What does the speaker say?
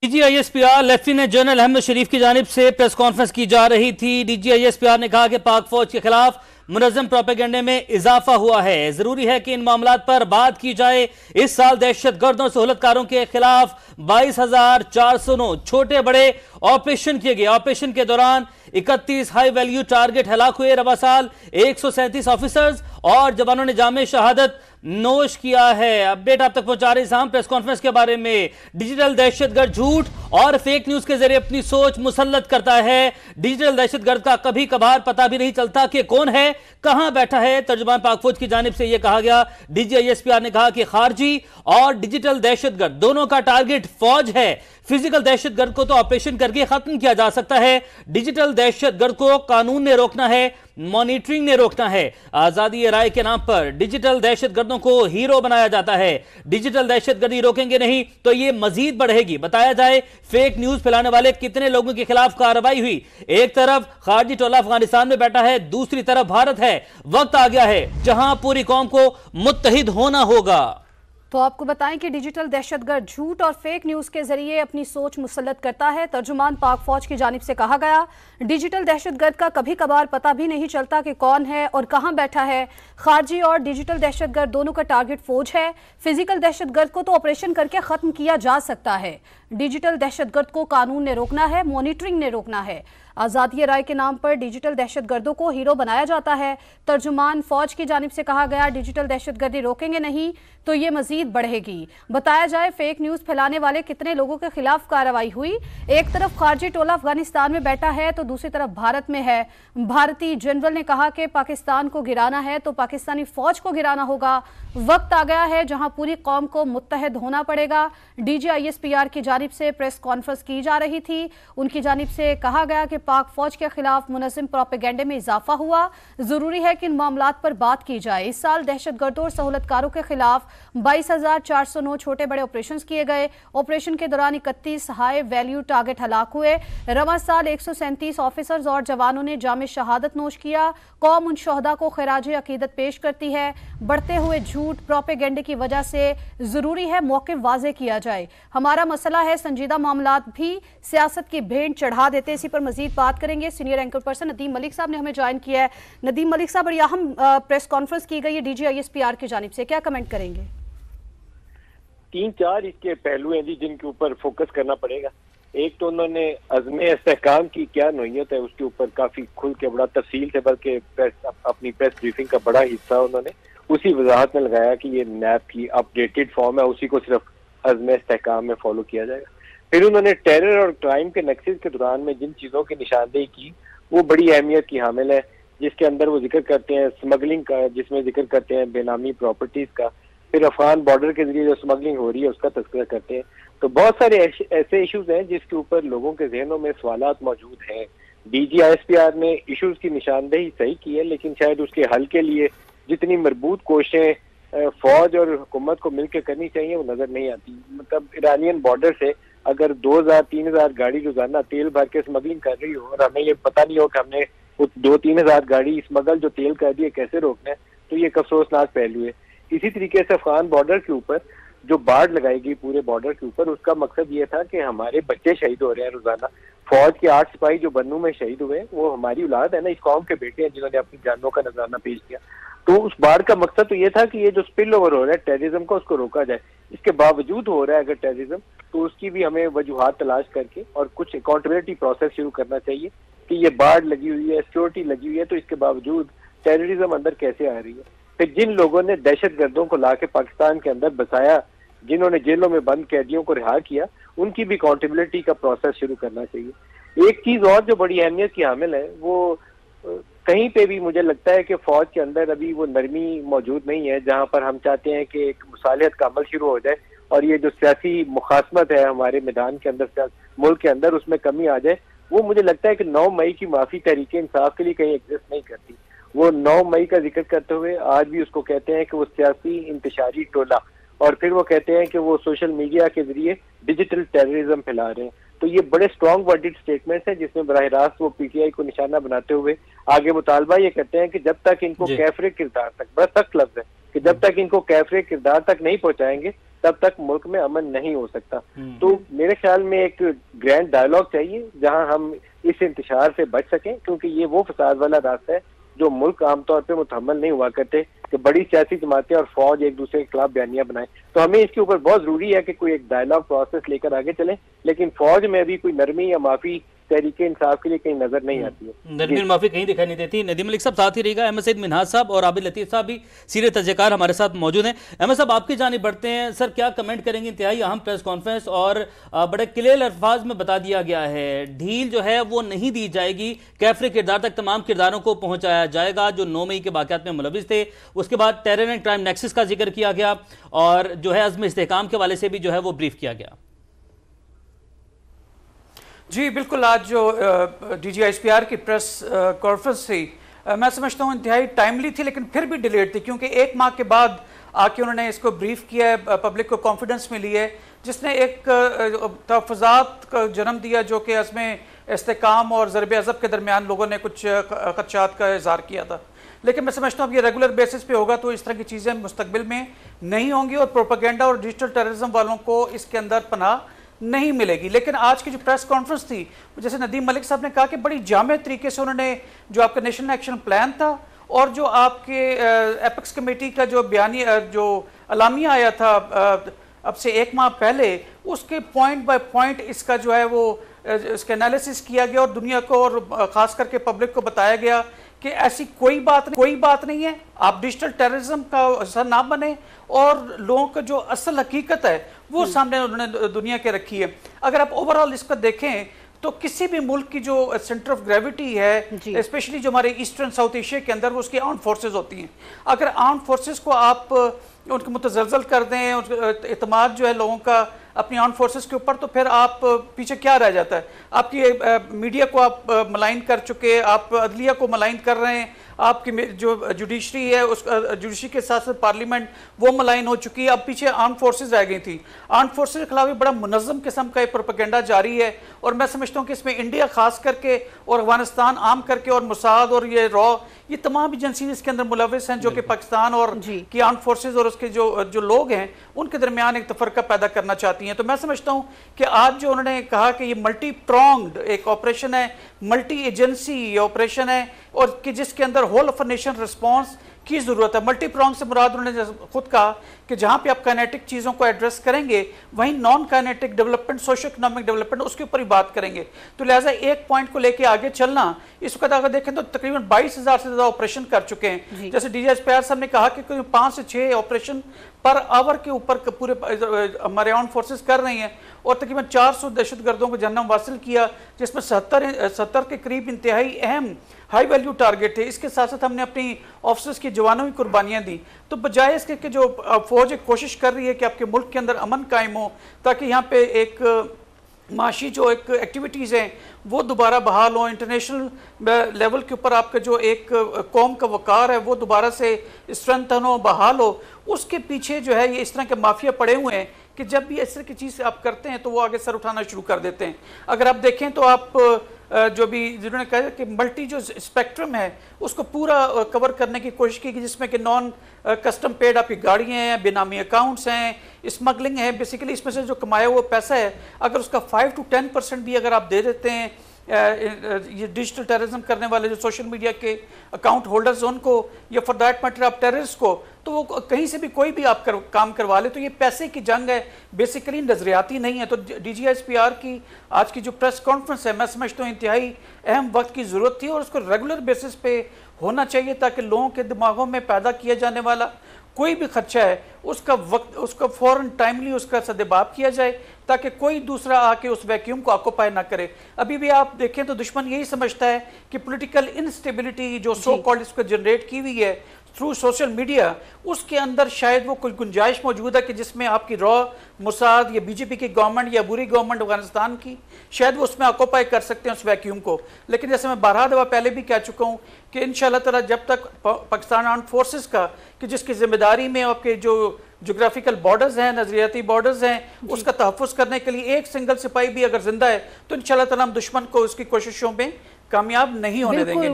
DGISPR lieutenant general Ahmad شریف کی جانب سے پریس کانفرنس کی جا رہی تھی۔ DGISPR نے کہا کہ پاک فوج کے خلاف منظم پروپیگنڈے میں اضافہ ہوا ہے، ضروری ہے کہ ان معاملات پر بات کی جائے۔ اس سال دہشت گردوں سہولت کاروں کے خلاف 22,409 چھوٹے بڑے آپریشن کیے گئے۔ آپریشن کے دوران 31 ہائی ویلیو ٹارگٹ ہلاک ہوئے۔ رواں سال 137 آفیسرز اور جوانوں نے جامع شہادت نوش کیا ہے۔ اپڈیٹ آپ تک پہنچا رہے ہیں پریس کانفرنس کے بارے میں۔ ڈیجیٹل دہشت گرد جھوٹ اور فیک نیوز کے ذریعے اپنی سوچ مسلط کرتا ہے۔ ڈیجیٹل دہشت گرد کا کبھی کبھار پتہ بھی نہیں چلتا کہ کون ہے، کہاں بیٹھا ہے۔ ترجمان پاک فوج کی جانب سے یہ کہا گیا۔ DGISPR نے کہا کہ خارجی اور ڈیجیٹل دہشت گرد دونوں کا ٹارگٹ فوج ہے۔ فزیکل دہشت گرد کو تو آپریشن کر کے ختم کیا جا سکتا ہے، ڈیجیٹل دہشت گرد کو قانون نے روکنا ہے، مانیٹرنگ نے روکنا ہے۔ آزادی رائے کے نام پر ڈیجیٹل دہشت گردوں کو ہیرو بنایا جاتا ہے۔ ڈیجیٹل دہشت گردی روکیں گے نہیں تو یہ مزید بڑھے گی۔ بتایا جائے فیک نیوز پھیلانے والے کتنے لوگوں کے خلاف کارروائی ہوئی۔ ایک طرف خارجی ٹولہ افغانستان میں بیٹھا ہے، دوسری طرف بھارت ہے۔ وقت آ گیا ہے جہاں پوری قوم کو متحد ہونا ہوگا۔ تو آپ کو بتائیں کہ ڈیجیٹل دہشت گرد جھوٹ اور فیک نیوز کے ذریعے اپنی سوچ مسلط کرتا ہے۔ ترجمان پاک فوج کی جانب سے کہا گیا، ڈیجیٹل دہشت گرد کا کبھی کبھار پتہ بھی نہیں چلتا کہ کون ہے اور کہاں بیٹھا ہے۔ خارجی اور ڈیجیٹل دہشت گرد دونوں کا ٹارگٹ فوج ہے۔ فزیکل دہشت گرد کو تو آپریشن کر کے ختم کیا جا سکتا ہے، ڈیجیٹل دہشت گرد کو قانون نے روکنا ہے، مانیٹرنگ نے روکنا ہے۔ آزادی رائے کے نام پر ڈیجیٹل دہشت گردوں کو ہیرو بنایا جاتا ہے۔ ترجمان فوج کی جانب سے کہا گیا، ڈیجیٹل دہشت گردی روکیں گے نہیں تو یہ مزید بڑھے گی۔ بتایا جائے فیک نیوز پھیلانے والے کتنے لوگوں کے خلاف کارروائی ہوئی۔ ایک طرف خارجی ٹولہ افغانستان میں بیٹھا ہے تو دوسری طرف بھارت میں ہے۔ بھارتی جنرل نے کہا کہ پاکستان کو گرانا ہے تو پاکستانی فوج کو گرانا ہوگا۔ وقت آ گیا ہے جہاں پوری قوم کو متحد ہونا پڑے گا۔ DGISPR کی جانب سے پریس کانفرنس کی جا رہی تھی۔ ان کی جانب سے کہا گیا کہ پاک فوج کے خلاف منظم پروپیگنڈے میں اضافہ ہوا، ضروری ہے کہ ان معاملات پر بات کی جائے۔ اس سال دہشت گردوں اور سہولت کاروں کے خلاف 22,409 چھوٹے بڑے آپریشنز کیے گئے۔ آپریشن کے دوران 31 ہائی ویلیو ٹارگٹ ہلاک ہوئے۔ رواں سال 137 آفیسرز اور جوانوں نے جامع شہادت نوش کیا۔ قوم ان شہداء کو خراج عقیدت پیش کرتی ہے۔ بڑھتے ہوئے جھوٹ پروپیگنڈے کی وجہ سے ضروری ہے موقف واضح کیا جائے۔ ہمارا مسئلہ ہے سنجیدہ معاملات بھی سیاست کی بھینٹ چڑھا دیتے۔ اسی پر مزید بات کریں گے۔ سینئر اینکر پرسن ندیم ملک صاحب نے ہمیں جوائن کیا ہے۔ ندیم ملک صاحب، بڑی اہم پریس کانفرنس کی گئی ہے DGISPR کی جانب سے، کیا کمنٹ کریں گے؟ 3-4 اس کے پہلو ہیں جن کے اوپر فوکس کرنا پڑے گا۔ ایک تو انہوں نے عزم استحکام کی کیا نوعیت ہے اس کے اوپر کافی کھل کے بڑا تفصیل سے، بلکہ اپنی پریس بریفنگ کا بڑا حصہ انہوں نے اسی وضاحت میں لگایا کہ یہ نیب کی اپڈیٹڈ فارم ہے، اسی کو صرف عزم استحکام میں فالو کیا جائے گا۔ پھر انہوں نے ٹیرر اور کرائم کے نیکسس کے دوران میں جن چیزوں کی نشاندہی کی وہ بڑی اہمیت کی حامل ہے، جس کے اندر وہ ذکر کرتے ہیں سمگلنگ کا، جس میں ذکر کرتے ہیں بے نامی پراپرٹیز کا، پھر افغان بارڈر کے ذریعے جو سمگلنگ ہو رہی ہے اس کا تذکرہ کرتے ہیں۔ تو بہت سارے ایسے ایشوز ہیں جس کے اوپر لوگوں کے ذہنوں میں سوالات موجود ہیں۔ DGISPR نے ایشوز کی نشاندہی صحیح کی ہے، لیکن شاید اس کے حل کے لیے جتنی مربوط کوششیں فوج اور حکومت کو مل کے کرنی چاہیے وہ نظر نہیں آتی۔ مطلب ایرانین بارڈر سے اگر 2,000-3,000 گاڑی روزانہ تیل بھر کے اسمگلنگ کر رہی ہو اور ہمیں یہ پتہ نہیں ہو کہ ہم نے 2-3,000 گاڑی اسمگل جو تیل کر دی ہے کیسے روکنا ہے، تو یہ ایک افسوسناک پہلو ہے۔ اسی طریقے سے افغان بارڈر کے اوپر جو باڑ لگائی گئی پورے بارڈر کے اوپر، اس کا مقصد یہ تھا کہ ہمارے بچے شہید ہو رہے ہیں روزانہ۔ فوج کے 8 سپاہی جو بنوں میں شہید ہوئے وہ ہماری اولاد ہے نا، اس قوم کے بیٹے ہیں جنہوں نے اپنی جانوں کا نذرانہ پیش کیا۔ تو اس باڑ کا مقصد تو یہ تھا کہ یہ جو سپل اوور ہو رہا ہے ٹیررزم کا، اس کو روکا جائے۔ اس کے باوجود ہو رہا ہے اگر ٹیررزم، تو اس کی بھی ہمیں وجوہات تلاش کر کے اور کچھ اکاؤنٹیبلٹی پروسیس شروع کرنا چاہیے کہ یہ باڑ لگی ہوئی ہے، سیکورٹی لگی ہوئی ہے، تو اس کے باوجود ٹیررزم اندر کیسے آ رہی ہے۔ پھر جن لوگوں نے دہشت گردوں کو لا کے پاکستان کے اندر بسایا، جنہوں نے جیلوں میں بند قیدیوں کو رہا کیا، ان کی بھی اکاؤنٹیبلٹی کا پروسیس شروع کرنا چاہیے۔ ایک چیز اور جو بڑی اہمیت کی حامل ہے، وہ کہیں پہ بھی مجھے لگتا ہے کہ فوج کے اندر ابھی وہ نرمی موجود نہیں ہے جہاں پر ہم چاہتے ہیں کہ ایک مصالحت کا عمل شروع ہو جائے اور یہ جو سیاسی مخاصمت ہے ہمارے میدان کے اندر، ملک کے اندر، اس میں کمی آ جائے۔ وہ مجھے لگتا ہے کہ 9 مئی کی معافی تحریک انصاف کے لیے کہیں ایگزسٹ نہیں کرتی۔ وہ 9 مئی کا ذکر کرتے ہوئے آج بھی اس کو کہتے ہیں کہ وہ سیاسی انتشاری ٹولہ، اور پھر وہ کہتے ہیں کہ وہ سوشل میڈیا کے ذریعے ڈیجیٹل ٹیررزم پھیلا رہے ہیں۔ تو یہ بڑے اسٹرانگ ورڈڈ اسٹیٹمنٹس ہیں جس میں براہ راست وہ پی ٹی آئی کو نشانہ بناتے ہوئے آگے مطالبہ یہ کرتے ہیں کہ جب تک ان کو کیفر کردار تک، بڑا سخت لفظ ہے کہ جب تک ان کو کیفر کردار تک نہیں پہنچائیں گے تب تک ملک میں امن نہیں ہو سکتا. تو میرے خیال میں ایک گرینڈ ڈائلاگ چاہیے جہاں ہم اس انتشار سے بچ سکیں، کیونکہ یہ وہ فساد والا راستہ ہے جو ملک عام طور پہ متحمل نہیں ہوا کرتے کہ بڑی سیاسی جماعتیں اور فوج ایک دوسرے کے خلاف بیانیاں بنائیں. تو ہمیں اس کے اوپر بہت ضروری ہے کہ کوئی ایک ڈائلاگ پروسیس لے کر آگے چلیں، لیکن فوج میں بھی کوئی نرمی یا معافی تحریک انصاف کے لیے کہیں نظر نہیں آتی ہے. نرمی اور معافی کہیں دکھائی نہیں دیتی. ندیم ملک صاحب ساتھ ہی رہے گا. احمد سعید منہاج صاحب اور عابد لطیف صاحب بھی سینئر تجزیہ کار ہمارے ساتھ موجود ہیں. احمد صاحب آپ کی جانب بڑھتے ہیں. سر کیا کمنٹ کریں گے؟ انتہائی اہم پریس کانفرنس اور بڑے کلیئر الفاظ میں بتا دیا گیا ہے ڈھیل جو ہے وہ نہیں دی جائے گی، کیفر کردار تک تمام کرداروں کو پہنچایا جائے گا جو 9 مئی کے واقعات میں ملوث تھے. اس کے بعد ٹیرر اینڈ کرائم نیکسس کا ذکر کیا گیا اور جو ہے عزم استحکام کے حوالے سے بھی جو ہے وہ بریف کیا گیا. جی بالکل، آج جو D G S P R کی پریس کانفرنس تھی میں سمجھتا ہوں انتہائی ٹائملی تھی، لیکن پھر بھی ڈیلیٹ تھی کیونکہ 1 ماہ کے بعد آ کے انہوں نے اس کو بریف کیا ہے، پبلک کو کانفیڈنس ملی ہے، جس نے ایک تحفظات کا جنم دیا جو کہ عزم استحکام اور ضرب عضب کے درمیان لوگوں نے کچھ خدشات کا اظہار کیا تھا. لیکن میں سمجھتا ہوں اب یہ ریگولر بیسس پہ ہوگا تو اس طرح کی چیزیں مستقبل میں نہیں ہوں گی اور پروپیگنڈا اور ڈیجیٹل ٹیررزم والوں کو اس کے اندر پناہ نہیں ملے گی. لیکن آج کی جو پریس کانفرنس تھی جیسے ندیم ملک صاحب نے کہا کہ بڑی جامع طریقے سے انہوں نے جو آپ کا نیشنل ایکشن پلان تھا اور جو آپ کے ایپکس کمیٹی کا جو بیانی جو اعلامیہ آیا تھا اب سے 1 ماہ پہلے، اس کے پوائنٹ بائی پوائنٹ اس کا جو ہے وہ اس کا انالیسس کیا گیا اور دنیا کو اور خاص کر کے پبلک کو بتایا گیا کہ ایسی کوئی بات نہیں ہے. آپ ڈیجیٹل ٹیررزم کا حصہ نہ بنے اور لوگوں کا جو اصل حقیقت ہے وہ سامنے انہوں نے دنیا کے رکھی ہے. اگر آپ اوورال اس کو دیکھیں تو کسی بھی ملک کی جو سینٹر آف گریویٹی ہے اسپیشلی جو ہمارے ایسٹرن ساؤتھ ایشیا کے اندر وہ اس کی آرمڈ فورسز ہوتی ہیں. اگر آرمڈ فورسز کو آپ ان کو متزلزل کر دیں، اعتماد جو ہے لوگوں کا اپنی آرمڈ فورسز کے اوپر، تو پھر آپ پیچھے کیا رہ جاتا ہے؟ آپ کی میڈیا کو آپ ملائن کر چکے، آپ عدلیہ کو ملائن کر رہے ہیں، آپ کی جو جوڈیشری ہے اس جوڈیشری کے ساتھ ساتھ پارلیمنٹ وہ ملائن ہو چکی ہے. اب پیچھے آرمڈ فورسز رہ گئی تھی. آرمڈ فورسز کے خلاف بھی بڑا منظم قسم کا یہ پروپیگنڈا جاری ہے اور میں سمجھتا ہوں کہ اس میں انڈیا خاص کر کے اور افغانستان عام کر کے اور موساد اور یہ را، یہ تمام ایجنسیز اس کے اندر ملوث ہیں جو کہ پاکستان اور کی آرمڈ فورسز اور اس کے جو لوگ ہیں ان کے درمیان ایک تفرقہ پیدا کرنا چاہتی ہیں. تو میں سمجھتا ہوں کہ آج جو انہوں نے کہا کہ یہ ملٹی پرونگڈ ایک آپریشن ہے، ملٹی ایجنسی آپریشن ہے اور کہ جس کے اندر whole of a nation response کی ضرورت ہے. ملٹی پرونگ سے مراد انہوں نے خود کہا کہ جہاں پہ آپ کائنیٹک چیزوں کو ایڈریس کریں گے وہیں non kinetic development, socio economic development اس کے اوپر ہی بات کریں گے. تو لہٰذا ایک پوائنٹ کو لے کے آگے چلنا، اس وقت اگر دیکھیں تو تقریباً 22,000 سے زیادہ آپریشن کر چکے ہیں. جیسے D G S P R صاحب نے کہا کہ 5 سے 6 آپریشن پر آور کے اوپر پورے ہمارے آرمڈ فورسز کر رہی ہیں اور تقریباً 400 دہشت گردوں کو جہنم واصل کیا، جس میں 70 کے قریب انتہائی اہم ہائی ویلیو ٹارگٹ تھے. اس کے ساتھ ساتھ ہم نے اپنی آفیسرز کی جوانوں کی قربانیاں دی. تو بجائے اس کے جو فوج ایک کوشش کر رہی ہے کہ آپ کے ملک کے اندر امن قائم ہو تاکہ یہاں پہ ایک معاشی جو ایک ایکٹیویٹیز ہیں وہ دوبارہ بحال ہوں، انٹرنیشنل لیول کے اوپر آپ کا جو ایک قوم کا وقار ہے وہ دوبارہ سے اسٹرینتھن ہو، بحال ہو، اس کے پیچھے جو ہے یہ اس طرح کے مافیا پڑے ہوئے ہیں کہ جب بھی اس طرح کی چیز آپ کرتے ہیں تو وہ آگے سر اٹھانا شروع کر دیتے ہیں. اگر آپ دیکھیں تو آپ جو بھی جنہوں نے کہا کہ ملٹی جو اسپیکٹرم ہے اس کو پورا کور کرنے کی کوشش کی جس میں کہ نان کسٹم پیڈ آپ کی گاڑیاں ہیں، بے نامی اکاؤنٹس ہیں، اسمگلنگ ہے. بیسیکلی اس میں سے جو کمایا ہوا پیسہ ہے اگر اس کا 5 to 10% بھی اگر آپ دے دیتے ہیں یہ ڈیجیٹل ٹیررزم کرنے والے جو سوشل میڈیا کے اکاؤنٹ ہولڈرز ان کو یا فار دیٹ میٹر آپ ٹیررسٹ کو، تو وہ کہیں سے بھی کوئی بھی آپ کام کروا لے. تو یہ پیسے کی جنگ ہے، بیسیکلی نظریاتی نہیں ہے. تو D G S P R کی آج کی جو پریس کانفرنس ہے میں سمجھتا ہوں انتہائی اہم وقت کی ضرورت تھی اور اس کو ریگولر بیسس پہ ہونا چاہیے تاکہ لوگوں کے دماغوں میں پیدا کیا جانے والا کوئی بھی خدشہ ہے اس کا فوراً ٹائملی اس کا سدباب کیا جائے تاکہ کوئی دوسرا آ کے اس ویکیوم کو آکوپائی نہ کرے. ابھی بھی آپ دیکھیں تو دشمن یہی سمجھتا ہے کہ پولیٹیکل انسٹیبلٹی جو سو کالڈ اس کو جنریٹ کی ہوئی ہے تھرو سوشل میڈیا، اس کے اندر شاید وہ کوئی گنجائش موجود ہے کہ جس میں آپ کی را موساد یا بی جے پی کی گورنمنٹ یا بری گورنمنٹ افغانستان کی شاید وہ اس میں آکوپائی کر سکتے ہیں اس ویکیوم کو. لیکن جیسے میں 12 دفعہ پہلے بھی کہہ چکا ہوں کہ انشاءاللہ تعالیٰ جب تک پاکستان آرمڈ فورسز کا کہ جس کی ذمہ داری میں آپ کے جو جغرافیکل بارڈرز ہیں، نظریاتی بارڈرز ہیں، اس کا تحفظ کرنے کے لیے ایک سنگل سپاہی بھی اگر زندہ ہے تو انشاءاللہ تعالیٰ ہم دشمن کو اس کی کوششوں میں کامیاب نہیں ہونے دیں گے.